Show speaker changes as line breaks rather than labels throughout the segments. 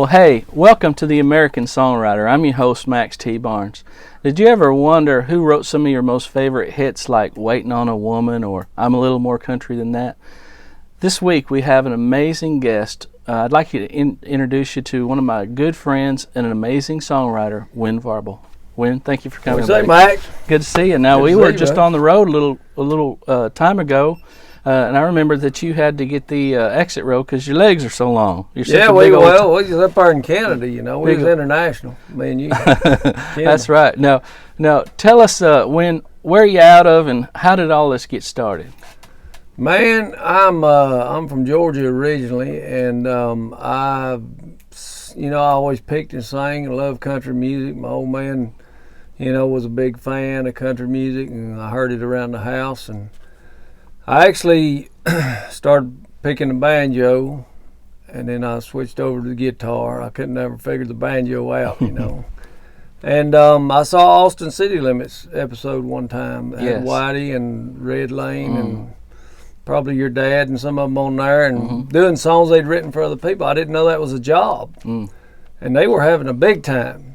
hey, welcome to the American Songwriter. I'm your host, Max T. Barnes. Did you ever wonder who wrote some of your most favorite hits like Waitin' on a Woman or I'm a Little More Country Than That? This week we have an amazing guest. I'd like to introduce you to one of my good friends and an amazing songwriter, Wynn Varble. Wynn, thank you for coming.
What's up, Max?
Good to see you. Now, we were just on the road a little time ago. And I remember that you had to get the exit row because your legs are so long.
We was up there in Canada, you know. We was international, me and you.
That's right. Now tell us, where you out of and how did all this get started?
Man, I'm from Georgia originally, and I always picked and sang and loved country music. My old man, was a big fan of country music, and I heard it around the house. And I actually started picking the banjo, and then I switched over to the guitar. I couldn't ever figure the banjo out, And I saw Austin City Limits episode one time. It had Watin and Red Lane and probably your dad and some of them on there and doing songs they'd written for other people. I didn't know that was a job. And they were having a big time.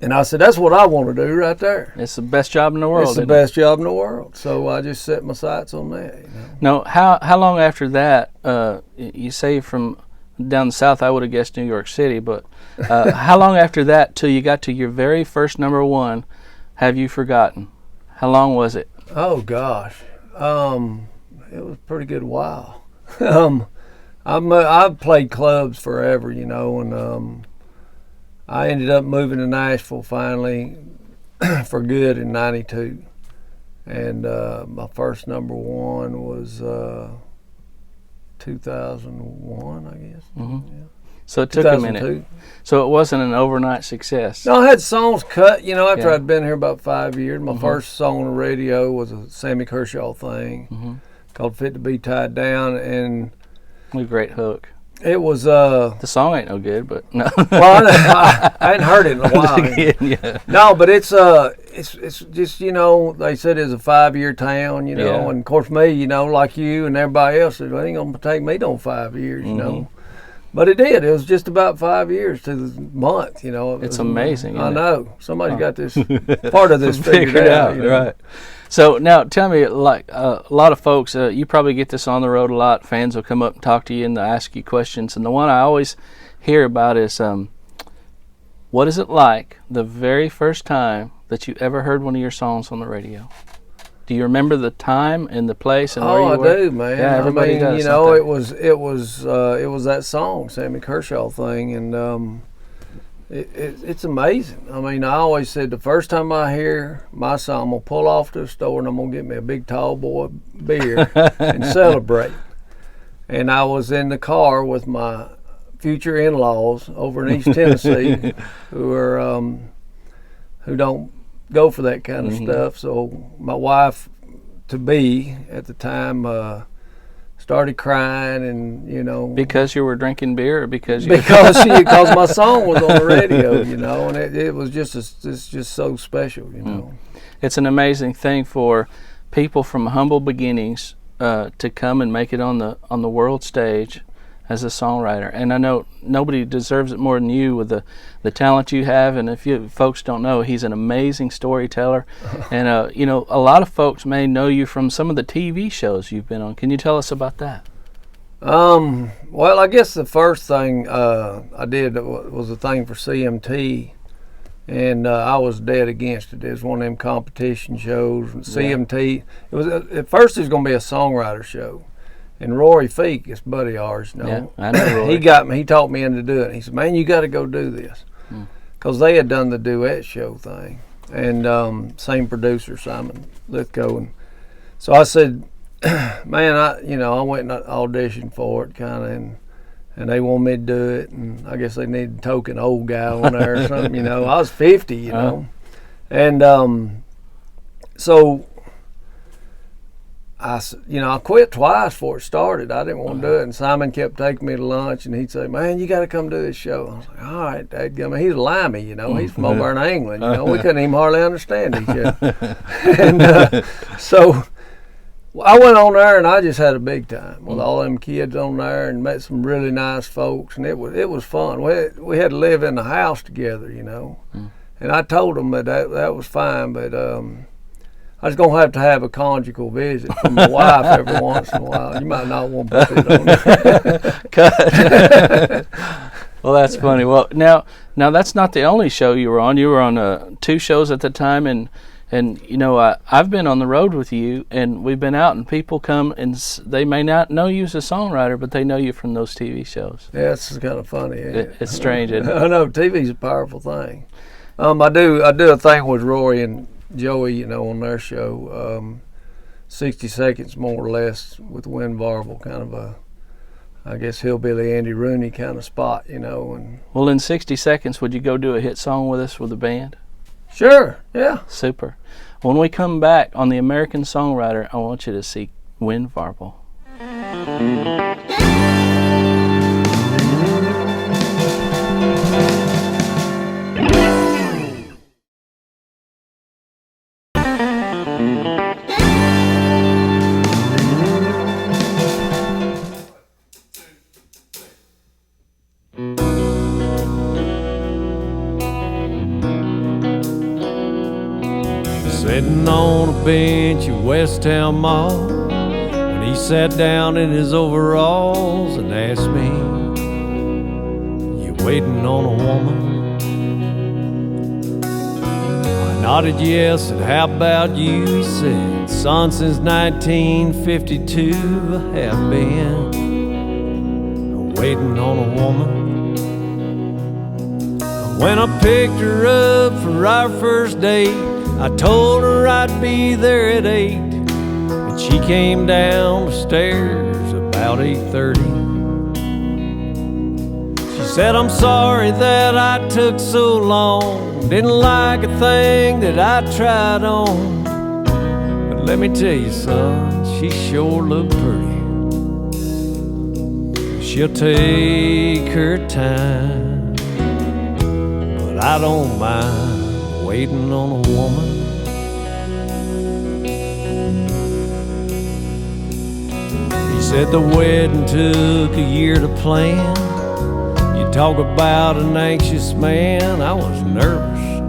And I said, that's what I want to do right there.
It's the best job in the world.
It's the best job in the world. So I just set my sights on that.
Now, how long after that, you say from down south, I would have guessed New York City, but how long after that till you got to your very first number one have you forgotten? How long was it?
Oh, gosh. It was a pretty good while. I've played clubs forever, and I ended up moving to Nashville finally for good in '92, and my first number one was 2001, I guess. Yeah.
So it took a minute. So it wasn't an overnight success.
No, I had songs cut, after I'd been here about 5 years. My first song on the radio was a Sammy Kershaw thing called Fit to Be Tied Down, and
a great hook.
It was
the song ain't no good, but no.
Well, I hadn't heard it in a while. No, but it's just they said it's a 5-year town, and of course me, like you and everybody else said, well, it ain't gonna take me no 5 years, But it did. It was just about 5 years to the month,
It's amazing.
I know. Somebody's got this part of this figured out.
Right. So now tell me, like a lot of folks, you probably get this on the road a lot. Fans will come up and talk to you and they'll ask you questions. And the one I always hear about is, what is it like the very first time that you ever heard one of your songs on the radio? Do you remember the time and the place and where you were?
I do, man.
Yeah, everybody does.
It was that song, Sammy Kershaw thing, and it's amazing. I mean, I always said the first time I hear my song, I'm gonna pull off to the store and I'm gonna get me a big tall boy beer and celebrate. And I was in the car with my future in-laws over in East Tennessee, who don't go for that kind of stuff. So my wife to be at the time started crying, and
because you were drinking beer, or because
my song was on the radio, and it was just so special,
It's an amazing thing for people from humble beginnings to come and make it on the world stage as a songwriter. And I know nobody deserves it more than you with the talent you have. And if you folks don't know, he's an amazing storyteller. And a lot of folks may know you from some of the TV shows you've been on. Can you tell us about that?
Well, I guess the first thing I did was a thing for CMT, and I was dead against it. It was one of them competition shows. And CMT, it was at first it was going to be a songwriter show. And Rory Feek, this buddy of ours,
Yeah, I know Rory.
He talked me into doing it. He said, man, you got to go do this. Because they had done the duet show thing. And same producer, Simon Lithgow. And so I said, man, I went and auditioned for it kind of, and they wanted me to do it. And I guess they needed a token old guy on there or something, I was 50, And so I quit twice before it started. I didn't want to do it, and Simon kept taking me to lunch, and he'd say, man, you got to come do this show. I was like, all right, dadgummit. He's a limey, he's from over in England, we couldn't even hardly understand each other. And so I went on there and I just had a big time with all them kids on there and met some really nice folks, and it was fun. We had to live in the house together, you know. And I told them that was fine, but I was gonna have a conjugal visit from my wife every once in a while. You might not want to put it on there.
Cut. Well, that's funny. Well, now that's not the only show you were on. You were on 2 shows at the time, and you know, I've been on the road with you, and we've been out, and people come, and they may not know you as a songwriter, but they know you from those TV shows.
Yeah, it's kind of funny.
It's strange, isn't it?
I know, TV's a powerful thing. I do a thing with Rory and Joey, you know, on their show, 60 Seconds more or less with Wynn Varble, kind of a, I guess, hillbilly Andy Rooney kind of spot, you know. And
well, in 60 seconds, would you go do a hit song with us with the band?
Sure, yeah.
Super. When we come back on the American Songwriter, I want you to see Wynn Varble.
Sitting on a bench at West Town Mall, when he sat down in his overalls and asked me, "You waiting on a woman?" I nodded yes, and how about you? He said, "Son, since 1952 I have been waiting on a woman." When I picked her up for our first date, I told her I'd be there at 8, and she came down the stairs about 8:30. She said, "I'm sorry that I took so long, didn't like a thing that I tried on, but let me tell you, son, she sure looked pretty. She'll take her time, but I don't mind waiting on a woman." He said the wedding took a year to plan. You talk about an anxious man, I was nervous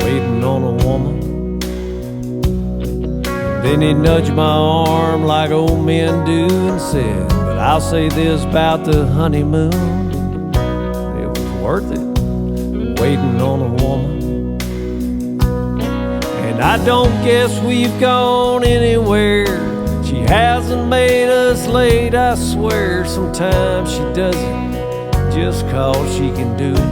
waiting on a woman. Then he nudged my arm like old men do and said, "But I'll say this about the honeymoon, it was worth it waiting on a woman." And I don't guess we've gone anywhere. She hasn't made us late, I swear. Sometimes she does it just 'cause she can do it.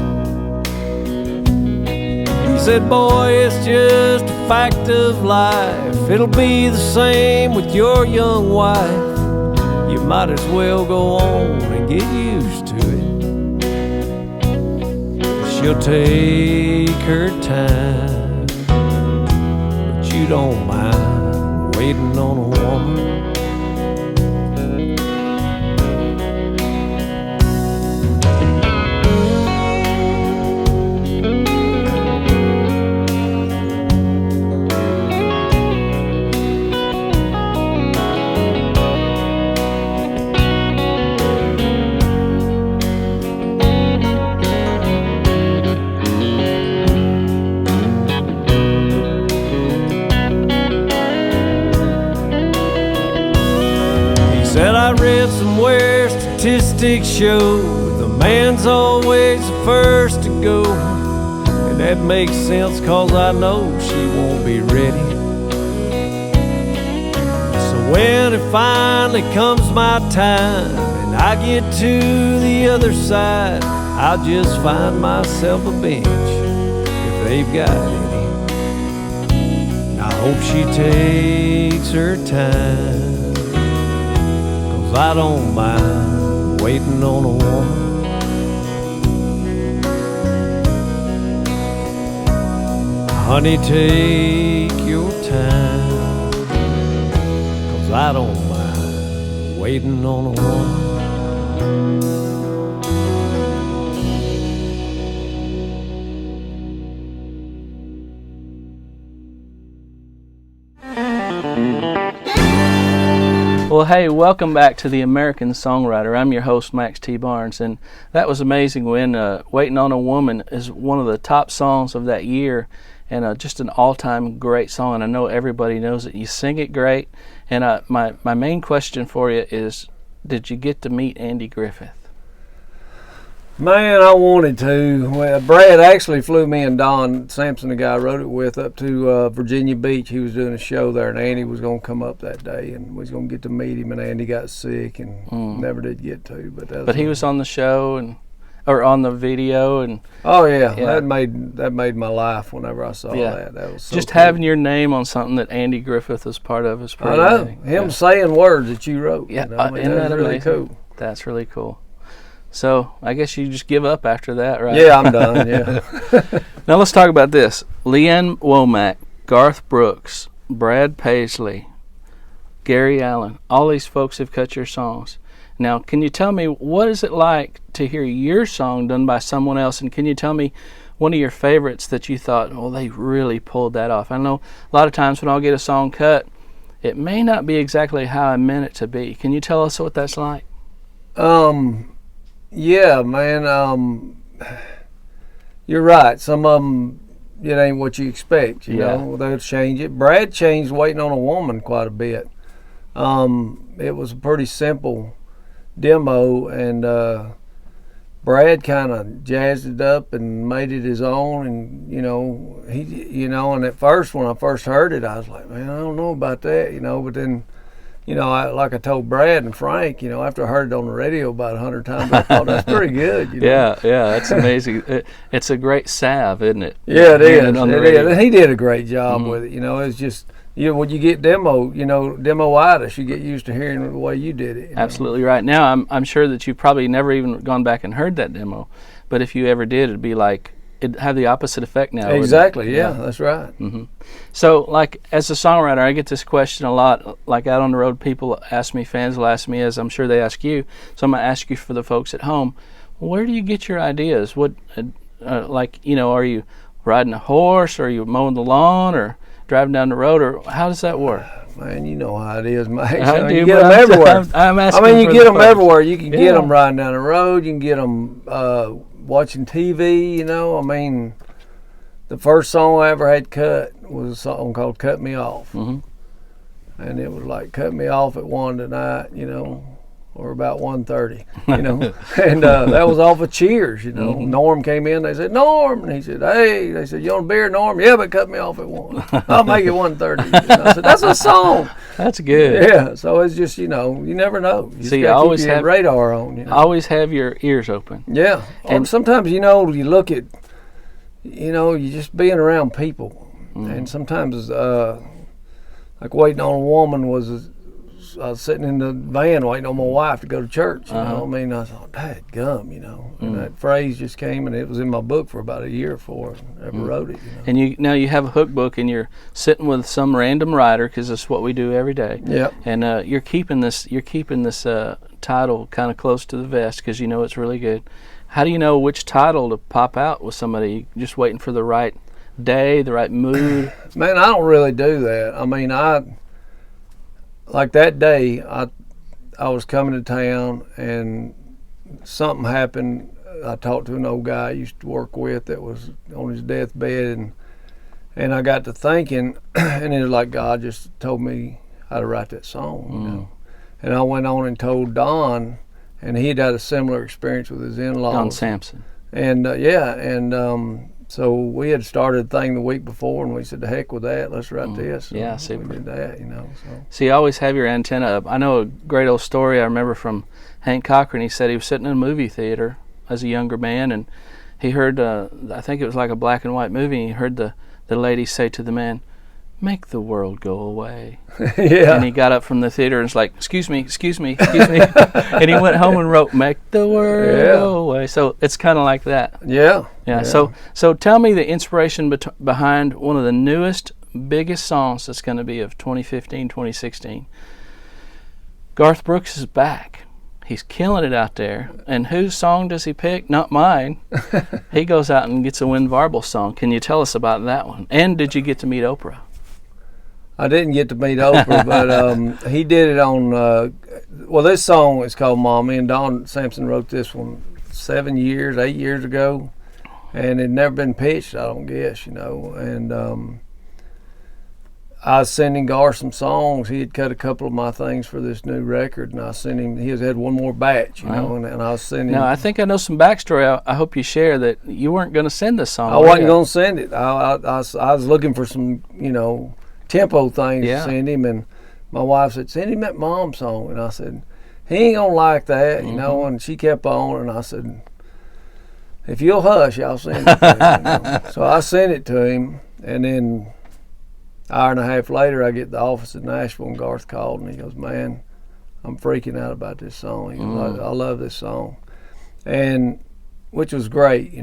He said, "Boy, it's just a fact of life. It'll be the same with your young wife. You might as well go on and get used to it. She'll take her time, but you don't mind waiting on a woman." Said I read somewhere statistics show the man's always the first to go. And that makes sense 'cause I know she won't be ready. So when it finally comes my time and I get to the other side, I'll just find myself a bench if they've got any. I hope she takes her time, I don't mind waiting on a woman. Honey, take your time, 'cause I don't mind waiting on a woman.
hey, welcome back to the American Songwriter. I'm your host, Max T. Barnes, and that was amazing. When Waiting on a Woman is one of the top songs of that year, and just an all-time great song, and I know everybody knows it. You sing it great, and my main question for you is, did you get to meet Andy Griffith?
Man, I wanted to. Well, Brad actually flew me and Don Sampson, the guy I wrote it with, up to Virginia Beach. He was doing a show there, and Andy was going to come up that day, and we was going to get to meet him, and Andy got sick and never did get to. But
he was on the show or on the video, and
that made my life whenever I saw that. That was so
just
cool.
Having your name on something that Andy Griffith was part of is pretty
I know.
amazing.
Him saying words that you wrote.
Yeah,
isn't that really cool?
That's really cool. So I guess you just give up after that, right?
Yeah, I'm done. Yeah.
Now let's talk about this. Leanne Womack, Garth Brooks, Brad Paisley, Gary Allan. All these folks have cut your songs. Now, can you tell me, what is it like to hear your song done by someone else? And can you tell me one of your favorites that you thought, oh, they really pulled that off? I know a lot of times when I'll get a song cut, it may not be exactly how I meant it to be. Can you tell us what that's like?
Yeah, man. You're right. Some of them, it ain't what you expect. You know, they'll change it. Brad changed Waiting on a Woman quite a bit. It was a pretty simple demo, and Brad kind of jazzed it up and made it his own. And and at first, when I first heard it, I was like, man, I don't know about that, But then, like I told Brad and Frank, after I heard it on the radio about 100 times, I thought that's pretty good.
Yeah, that's amazing. It's a great salve, isn't it?
Yeah, it is. And he did a great job with it. It's just, when you get demo-itis, you get used to hearing the way you did it.
Absolutely right. Now, I'm sure that you've probably never even gone back and heard that demo, but if you ever did, it'd be like, it'd have the opposite effect now.
Exactly, yeah, that's right.
Mm-hmm. So, like, as a songwriter, I get this question a lot. Like, out on the road, people ask me, fans will ask me, as I'm sure they ask you. So I'm going to ask you for the folks at home, where do you get your ideas? What, are you riding a horse, or are you mowing the lawn, or driving down the road, or how does that work?
Man, you know how it is, Max.
You
get them everywhere.
I'm asking
you
for
get them
folks.
everywhere. You can get them riding down the road. You can get them watching TV. The first song I ever had cut was a song called "Cut Me Off," and it was like "Cut Me Off at 1 tonight," or about 1:30, and that was off of Cheers, Norm came in, they said, Norm, and he said, hey, they said, you want a beer, Norm? Yeah, but cut me off at 1. I'll make it 1:30. And I said, that's a song.
That's good.
Yeah, so it's just, you never know. You
See, you always have
radar on.
Always have your ears open.
Yeah, and sometimes, you look at, you just being around people, and sometimes, like Waiting on a Woman was, I was sitting in the van waiting on my wife to go to church. I thought, "Dad gum," and that phrase just came, and it was in my book for about a year before I ever wrote it.
And you have a hook book, and you're sitting with some random writer, because that's what we do every day.
Yeah.
And you're keeping this title kind of close to the vest, because you know it's really good. How do you know which title to pop out with somebody? Just waiting for the right day, the right mood.
Man, I don't really do that. Like that day, I was coming to town, and something happened. I talked to an old guy I used to work with that was on his deathbed, and I got to thinking, and it was like God just told me how to write that song. And I went on and told Don, and he had a similar experience with his in-laws.
Don Sampson.
And so we had started a thing the week before, and we said, "The heck with that, let's write this."
Yeah,
so
super.
we did that,
So you always have your antenna up. I know a great old story I remember from Hank Cochran. He said he was sitting in a movie theater as a younger man, and he heard, I think it was like a black and white movie, and he heard the lady say to the man, "Make the world go away."
Yeah.
And he got up from the theater and was like, excuse me. And he went home and wrote, "Make the world go away." So it's kind of like that.
Yeah.
So tell me the inspiration behind one of the newest, biggest songs that's going to be of 2015, 2016. Garth Brooks is back. He's killing it out there. And whose song does he pick? Not mine. He goes out and gets a Wynn Varble song. Can you tell us about that one? And did you get to meet Oprah?
I didn't get to meet Oprah, but he did it on. Well, this song is called "Mom." Me and Don Sampson wrote this one 8 years ago, and it had never been pitched. I don't guess, And I was sending Gar some songs. He had cut a couple of my things for this new record, and I sent him. He had one more batch, and I was sending.
Now, I think I know some backstory. I hope you share that you weren't going to send this song.
I wasn't going to send it. I was looking for some, tempo things to send him, and my wife said, "Send him that Mom song," and I said, "He ain't gonna like that," And she kept on, and I said, "If you'll hush, I'll send it to him." So I sent it to him, and then. Hour and a half later, I get to the office in Nashville, and Garth called, and he goes, "Man, I'm freaking out about this song." He goes, I love this song, and which was great,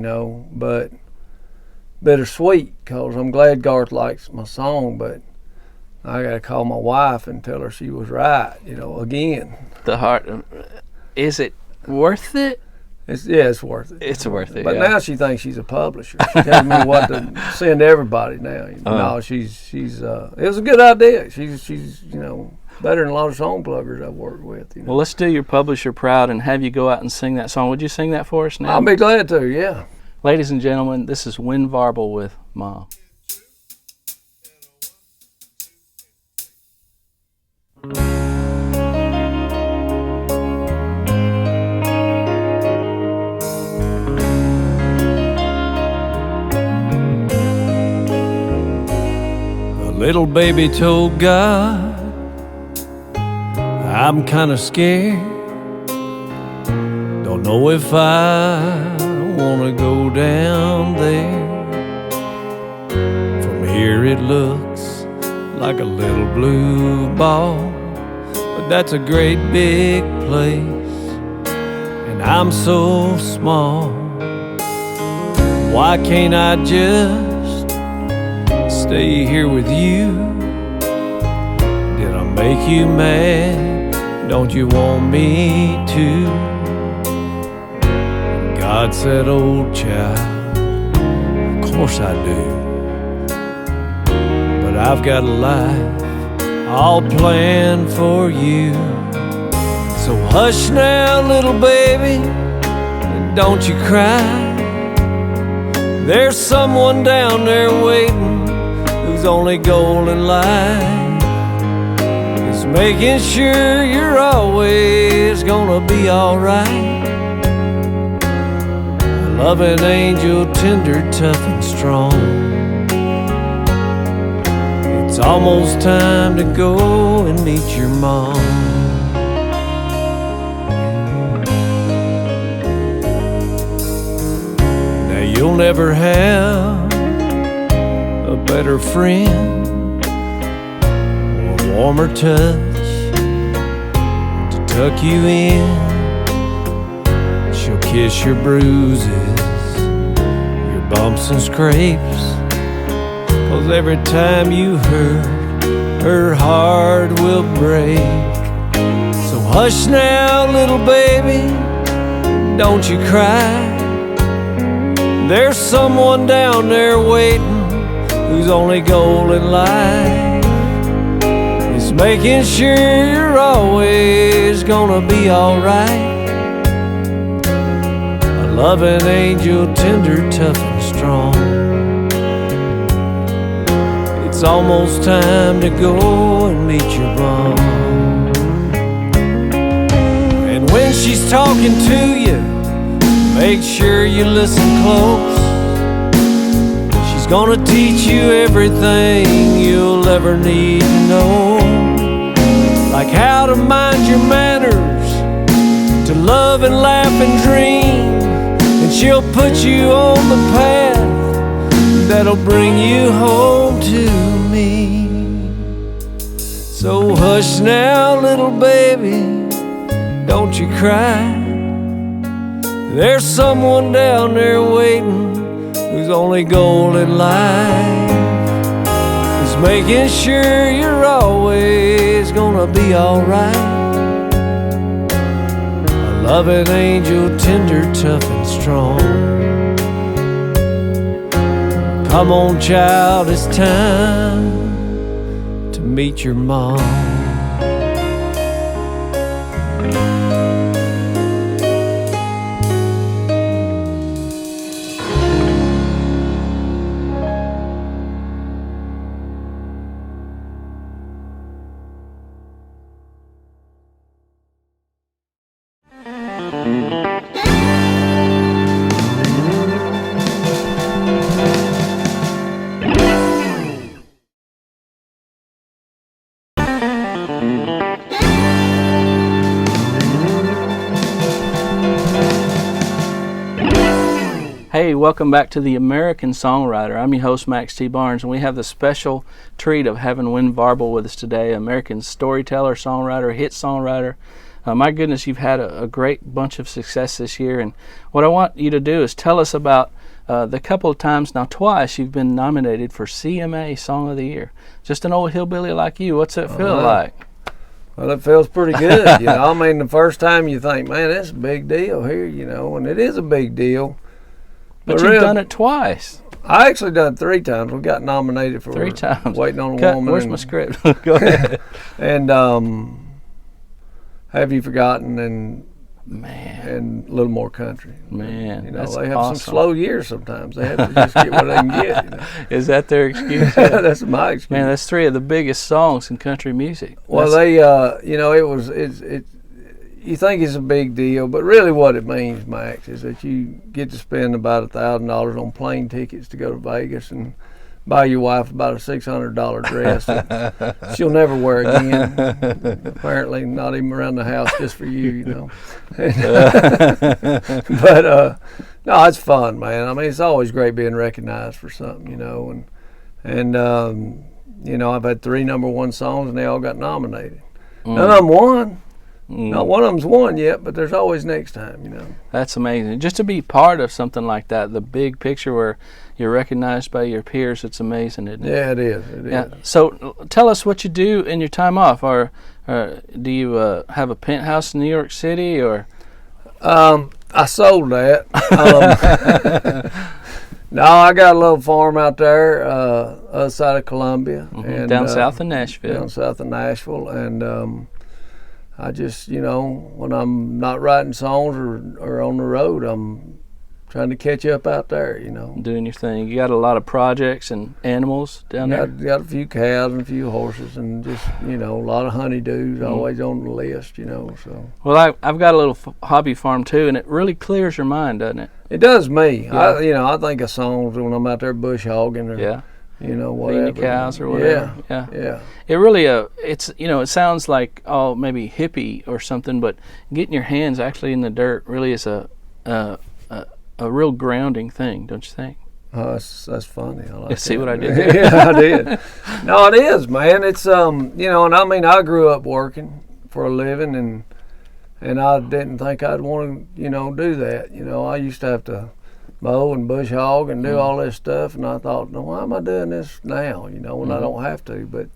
but bittersweet, because I'm glad Garth likes my song, but I got to call my wife and tell her she was right, again.
The heart, is it worth it?
It's worth it.
It's worth it.
But now she thinks she's a publisher. She tells me what to send to everybody now. No, she's. It was a good idea. She's better than a lot of song pluggers I've worked with.
Well, let's do your publisher proud and have you go out and sing that song. Would you sing that for us now?
I'll be glad to. Yeah.
Ladies and gentlemen, this is Wynn Varble with Mom.
Little baby told God, "I'm kinda scared. Don't know if I wanna go down there. From here it looks like a little blue ball, but that's a great big place, and I'm so small. Why can't I just stay here with you? Did I make you mad? Don't you want me to?" God said, "Old child, of course I do. But I've got a life all planned for you. So hush now, little baby, and don't you cry. There's someone down there waiting whose only goal in life is making sure you're always gonna be alright. A loving angel, tender, tough and strong. It's almost time to go and meet your mom." Now you'll never have a better friend or a warmer touch to tuck you in. She'll kiss your bruises, your bumps and scrapes, 'cause every time you hurt, her heart will break. So hush now, little baby, don't you cry. There's someone down there waiting whose only goal in life is making sure you're always gonna be alright. A loving angel, tender, tough and strong. It's almost time to go and meet your mom. And when she's talking to you, make sure you listen close. She's gonna teach you everything you'll ever need to know, like how to mind your manners, to love and laugh and dream, and she'll put you on the path that'll bring you home to me. So hush now, little baby, don't you cry. There's someone down there waiting whose only goal in life is making sure you're always gonna be alright. A loving angel, tender, tough and strong. Come on, child, it's time to meet your mom.
Hey, welcome back to the American Songwriter. I'm your host, Max T. Barnes, and we have the special treat of having Wynn Varble with us today, American storyteller, songwriter, hit songwriter. My goodness, you've had a great bunch of success this year, and what I want you to do is tell us about the couple of times, now twice, you've been nominated for CMA Song of the Year. Just an old hillbilly like you, what's it feel like?
Well, it feels pretty good. I mean, the first time you think, man, that's a big deal here, and it is a big deal.
But you've done it twice.
I actually done it 3 times. We got nominated for
3 times.
Waiting on a Woman.
Where's my script? Go ahead.
And Have You Forgotten and a little more country.
Man,
that's they have
awesome.
some slow years sometimes. They have to just get what they can get.
Is that their excuse?
That's my excuse.
Man, that's 3 of the biggest songs in country music.
Well, you think it's a big deal, but really what it means, Max, is that you get to spend about $1,000 on plane tickets to go to Vegas and buy your wife about a $600 dress that she'll never wear again. Apparently not even around the house, just for you, But no, it's fun, man. I mean, it's always great being recognized for something, and I've had 3 #1 songs and they all got nominated. None of them won. Not one of them's won yet, but there's always next time,
That's amazing. Just to be part of something like that, the big picture where you're recognized by your peers, it's amazing, isn't it?
Yeah, it is. It is.
So tell us what you do in your time off. Or do you have a penthouse in New York City? Or
I sold that. No, I got a little farm out there, other side of Columbia. And,
down south of Nashville.
Down south of Nashville. And I just, when I'm not writing songs or on the road, I'm trying to catch up out there,
Doing your thing. You got a lot of projects and animals down there?
Got a few cows and a few horses and just, a lot of honeydews always on the list, so.
Well, I've got a little hobby farm too, and it really clears your mind, doesn't it?
It does me.
Yeah.
I think of songs when I'm out there bush hogging or, whatever.
Feeding the cows or whatever.
Yeah.
It really, it sounds like maybe hippie or something, but getting your hands actually in the dirt really is a real grounding thing, don't you think?
That's funny. I like
See
that.
what I did there?
Yeah, I did. No, it is, man. It's and I mean, I grew up working for a living, and I didn't think I'd want to, do that. I used to have to mow and bush hog and do all this stuff, and I thought, no, why am I doing this now? When I don't have to. But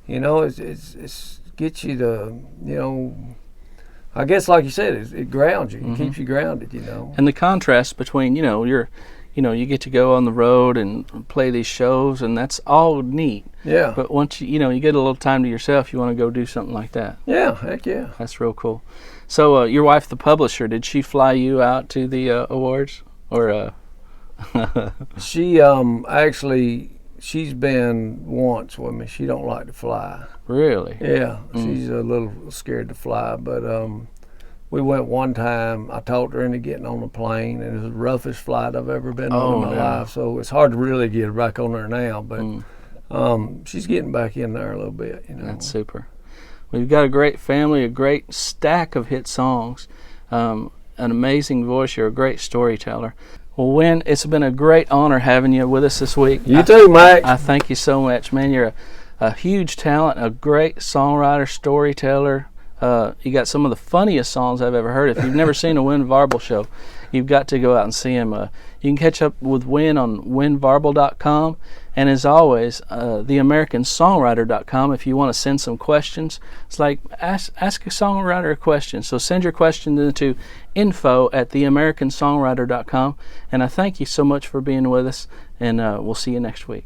it's gets you to, I guess like you said, it grounds you. It keeps you grounded,
And the contrast between, you get to go on the road and play these shows, and that's all neat.
Yeah.
But once you get a little time to yourself, you want to go do something like that.
Yeah, heck yeah.
That's real cool. So your wife, the publisher, did she fly you out to the awards? Or
She actually, she's been once with me. She don't like to fly.
Really?
Yeah, she's a little scared to fly, but we went one time. I talked her into getting on the plane, and it was the roughest flight I've ever been on in my life. So it's hard to really get back on there now, but she's getting back in there a little bit.
That's super. Well, you've got a great family, a great stack of hit songs, an amazing voice. You're a great storyteller. Well, Wynn, it's been a great honor having you with us this week.
You too, Max.
I thank you so much, man. You're a huge talent, a great songwriter, storyteller. You got some of the funniest songs I've ever heard. If you've never seen a Wynn Varble show, you've got to go out and see him. You can catch up with Wynn on WynnVarble.com, and as always, theamericans.songwriter.com if you want to send some questions. It's like ask a songwriter a question. So send your question into info@theamericans.songwriter.com, and I thank you so much for being with us, and we'll see you next week.